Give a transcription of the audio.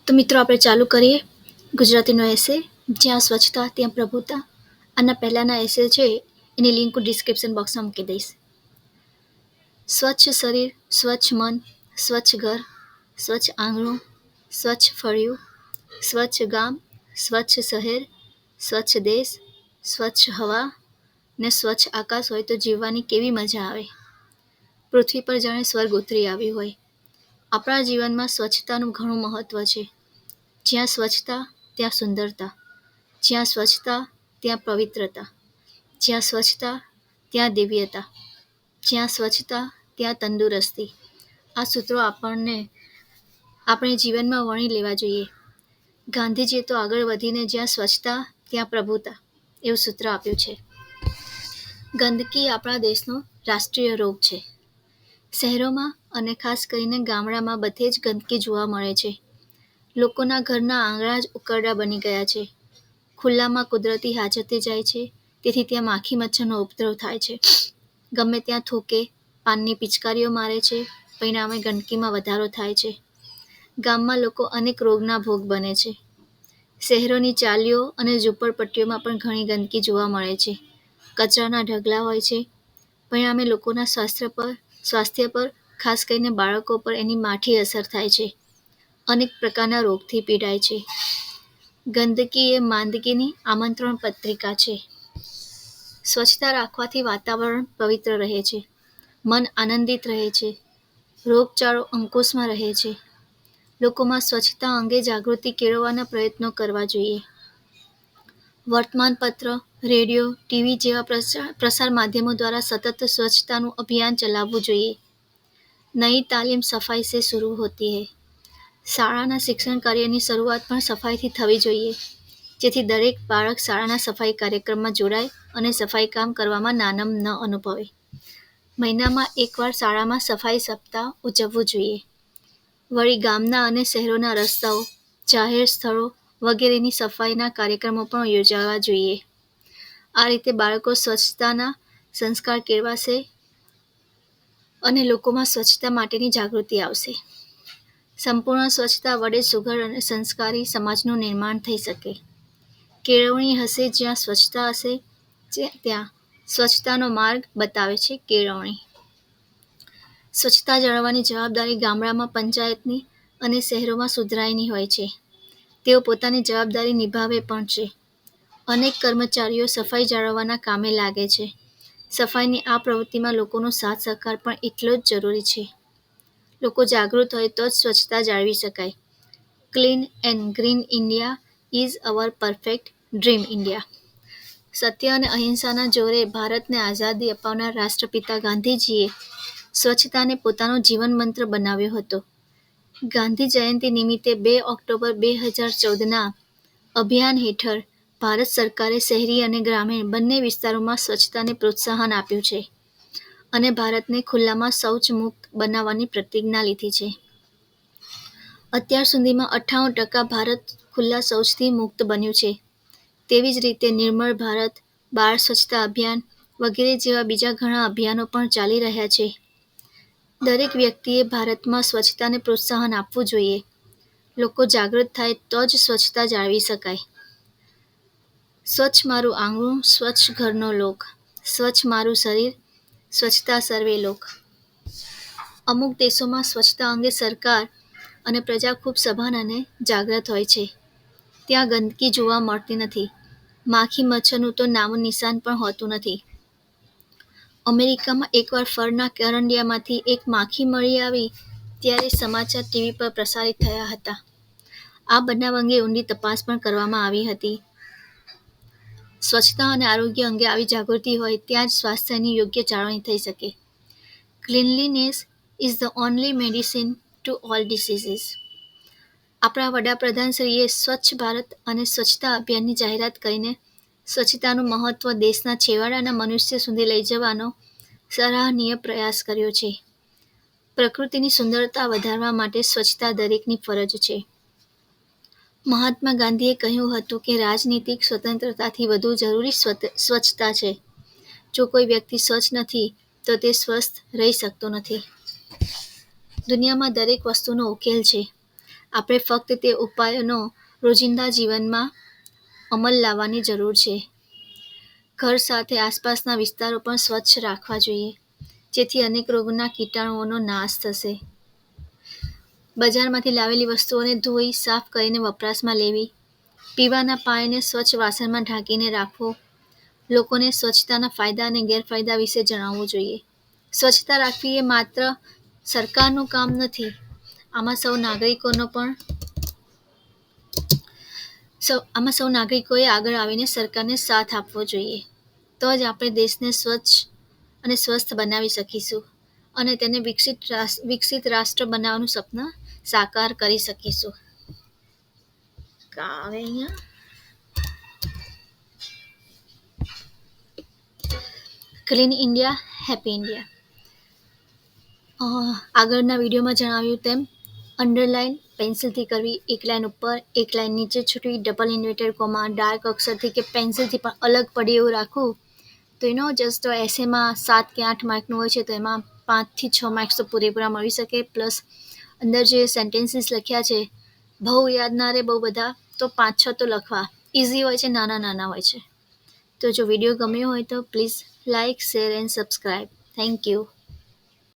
તો મિત્રો આપણે ચાલુ કરીએ ગુજરાતીનો એસે જ્યાં સ્વચ્છતા ત્યાં પ્રભુતા. આના પહેલાંના એસે છે એની લિંક હું ડિસ્ક્રિપ્શન બોક્સમાં મૂકી દઈશ. સ્વચ્છ શરીર, સ્વચ્છ મન, સ્વચ્છ ઘર, સ્વચ્છ આંગણું, સ્વચ્છ ફળિયું, સ્વચ્છ ગામ, સ્વચ્છ શહેર, સ્વચ્છ દેશ, સ્વચ્છ હવા ને સ્વચ્છ આકાશ હોય તો જીવવાની કેવી મજા આવે. પૃથ્વી પર જાણે સ્વર્ગ ઉતરી આવ્યું હોય. આપણા જીવનમાં સ્વચ્છતાનું ઘણું મહત્ત્વ છે. જ્યાં સ્વચ્છતા ત્યાં સુંદરતા, જ્યાં સ્વચ્છતા ત્યાં પવિત્રતા, જ્યાં સ્વચ્છતા ત્યાં દિવ્યતા, જ્યાં સ્વચ્છતા ત્યાં તંદુરસ્તી. આ સૂત્રો આપણે જીવનમાં વણી લેવા જોઈએ. ગાંધીજીએ તો આગળ વધીને જ્યાં સ્વચ્છતા ત્યાં પ્રભુતા એવું સૂત્ર આપ્યું છે. ગંદકી આપણા દેશનો રાષ્ટ્રીય રોગ છે. શહેરોમાં અને ખાસ કરીને ગામડામાં બધે જ ગંદકી જોવા મળે છે. લોકોના ઘરના આંગણા જ ઉકરડા બની ગયા છે. ખુલ્લામાં કુદરતી હાજતે જાય છે, તેથી ત્યાં માખી મચ્છરનો ઉપદ્રવ થાય છે. ગમે ત્યાં થૂકે, પાનની પિચકારીઓ મારે છે, પરિણામે ગંદકીમાં વધારો થાય છે. ગામમાં લોકો અનેક રોગના ભોગ બને છે. શહેરોની ચાલીઓ અને ઝૂંપડપટ્ટીઓમાં પણ ઘણી ગંદકી જોવા મળે છે. કચરાના ઢગલા હોય છે, પરિણામે લોકોના સ્વાસ્થ્ય પર ખાસ કરીને બાળકો પર એની માઠી અસર થાય છે. અનેક પ્રકારના રોગથી પીડાય છે. ગંદકી એ માંદગીની આમંત્રણ પત્રિકા છે. સ્વચ્છતા રાખવાથી વાતાવરણ પવિત્ર રહે છે, મન આનંદિત રહે છે, રોગચાળો અંકુશમાં રહે છે. લોકોમાં સ્વચ્છતા અંગે જાગૃતિ કેળવવાના પ્રયત્નો કરવા જોઈએ. વર્તમાનપત્ર, રેડિયો, ટીવી જેવા પ્રસાર માધ્યમો દ્વારા સતત સ્વચ્છતાનું અભિયાન ચલાવવું જોઈએ. નઈ તાલીમ સફાઈ સે શુरू હોતી હૈ. શાળાના શિક્ષણ કાર્યની શરૂઆત પણ સફાઈથી થવી જોઈએ, જેથી દરેક બાળક શાળાના સફાઈ કાર્યક્રમમાં જોડાય અને સફાઈ કામ કરવામાં નાનમ ન અનુભવે. મહિનામાં એકવાર શાળામાં સફાઈ સપ્તાહ ઉજવવું જોઈએ. વળી ગામના અને શહેરોના રસ્તાઓ, જાહેર સ્થળો વગેરેની સફાઈના કાર્યક્રમો પણ યોજાવા જોઈએ. આ રીતે બાળકો સ્વચ્છતાના સંસ્કાર કેળવાશે અને લોકોમાં સ્વચ્છતા માટેની જાગૃતિ આવશે. સંપૂર્ણ સ્વચ્છતા વડે સુઘડ અને સંસ્કારી સમાજનું નિર્માણ થઈ શકે. કેળવણી હશે જ્યાં સ્વચ્છતા હશે ત્યાં સ્વચ્છતાનો માર્ગ બતાવે છે કેળવણી. સ્વચ્છતા જાળવવાની જવાબદારી ગામડામાં પંચાયતની અને શહેરોમાં સુધરાઈની હોય છે. તેઓ પોતાની જવાબદારી નિભાવે પણ છે. અનેક કર્મચારીઓ સફાઈ જાળવવાના કામે લાગે છે. સફાઈની આ પ્રવૃત્તિમાં લોકોનો સાથ સહકાર પણ એટલો જ જરૂરી છે. લોકો જાગૃત હોય તો જ સ્વચ્છતા જાળવી શકાય. Clean and green India is our perfect dream India. સત્ય અને અહિંસાના જોરે ભારતને આઝાદી અપાવનાર રાષ્ટ્રપિતા ગાંધીજીએ સ્વચ્છતાને પોતાનો જીવન મંત્ર બનાવ્યો હતો. ગાંધી જયંતિ નિમિત્તે 2 ઓક્ટોબર 2014ના અભિયાન હેઠળ ભારત સરકારે શહેરી અને ગ્રામીણ બંને વિસ્તારોમાં સ્વચ્છતાને પ્રોત્સાહન આપ્યું છે અને ભારતને ખુલ્લામાં શૌચ મુક્ત બનાવવાની પ્રતિજ્ઞા લીધી છે. અત્યાર સુધીમાં 98% ભારત ખુલ્લા શૌચથી મુક્ત બન્યું છે. તેવી જ રીતે નિર્મળ ભારત, બાળ સ્વચ્છતા અભિયાન વગેરે જેવા બીજા ઘણા અભિયાનો પણ ચાલી રહ્યા છે. દરેક વ્યક્તિએ ભારતમાં સ્વચ્છતાને પ્રોત્સાહન આપવું જોઈએ. લોકો જાગૃત થાય તો જ સ્વચ્છતા જાળવી શકાય. સ્વચ્છ મારું આંગણું, સ્વચ્છ ઘરનો લોક, સ્વચ્છ મારું શરીર, સ્વચ્છતા સર્વે લોક. અમુક દેશોમાં સ્વચ્છતા અંગે સરકાર અને પ્રજા ખૂબ સભાન અને જાગૃત હોય છે. ત્યાં ગંદકી જોવા મળતી નથી. માખી મચ્છરનું તો નામો નિશાન પણ હોતું નથી. અમેરિકામાં એકવાર ફળના કરંડિયામાંથી એક માખી મળી આવી ત્યારે સમાચાર ટીવી પર પ્રસારિત થયા હતા. આ બનાવ અંગે ઊંડી તપાસ પણ કરવામાં આવી હતી. સ્વચ્છતા અને આરોગ્ય અંગે આવી જાગૃતિ હોય ત્યાં જ સ્વાસ્થ્યની યોગ્ય જાળવણી થઈ શકે. Cleanliness is the only medicine to all diseases. આપણા વડાપ્રધાનશ્રીએ સ્વચ્છ ભારત અને સ્વચ્છતા અભિયાનની જાહેરાત કરીને સ્વચ્છતાનું મહત્ત્વ દેશના છેવાડાના મનુષ્ય સુધી લઈ જવાનો સરાહનીય પ્રયાસ કર્યો છે. પ્રકૃતિની સુંદરતા વધારવા માટે સ્વચ્છતા દરેકની ફરજ છે. મહાત્મા ગાંધીએ કહ્યું હતું કે રાજનીતિક સ્વતંત્રતાથી વધુ જરૂરી સ્વચ્છતા છે. જો કોઈ વ્યક્તિ સ્વચ્છ નથી તો તે સ્વસ્થ રહી શકતો નથી. દુનિયામાં દરેક વસ્તુનો ઉકેલ છે. આપણે ફક્ત તે ઉપાયોનો રોજિંદા જીવનમાં અમલ લાવવાની જરૂર છે. ઘર સાથે આસપાસના વિસ્તારો પણ સ્વચ્છ રાખવા જોઈએ, જેથી અનેક રોગોના કીટાણુઓનો નાશ થશે. બજારમાંથી લાવેલી વસ્તુઓને ધોઈ સાફ કરીને વપરાશમાં લેવી. પીવાના પાણીને સ્વચ્છ વાસણમાં ઢાંકીને રાખવો. લોકોને સ્વચ્છતાના ફાયદા અને ગેરફાયદા વિશે જણાવવું જોઈએ. સ્વચ્છતા રાખવી એ માત્ર સરકારનું કામ નથી. આમાં સૌ નાગરિકોએ આગળ આવીને સરકારને સાથ આપવો જોઈએ. તો જ આપણે દેશને સ્વચ્છ અને સ્વસ્થ બનાવી શકીશું અને તેને વિકસિત રાષ્ટ્ર બનાવવાનું સપના સાકાર કરી શકીશું. હવે અહીંયા ક્લીન ઇન્ડિયા, હેપી ઇન્ડિયા. આગળના વિડીયોમાં જણાવ્યું તેમ અંડરલાઇન પેન્સિલથી કરવી, એક લાઇન ઉપર એક લાઇન નીચે છૂટવી, ડબલ ઇન્વર્ટેડ કોમા, ડાર્ક અક્ષરથી કે પેન્સિલથી પણ અલગ પડે એવું રાખવું. તો જસ્ટ એસેમાં 7 કે 8 માર્કનું હોય છે, તો એમાં 5 થી 6 માર્ક્સ તો પૂરેપૂરા મળી શકે. પ્લસ અંદર જે સેન્ટેન્સીસ લખ્યા છે બહુ યાદ ના રહે બહુ બધા, તો 5-6 તો લખવા. ઇઝી હોય છે, નાના હોય છે. તો જો વિડીયો ગમ્યો હોય તો please like, share and subscribe. Thank you.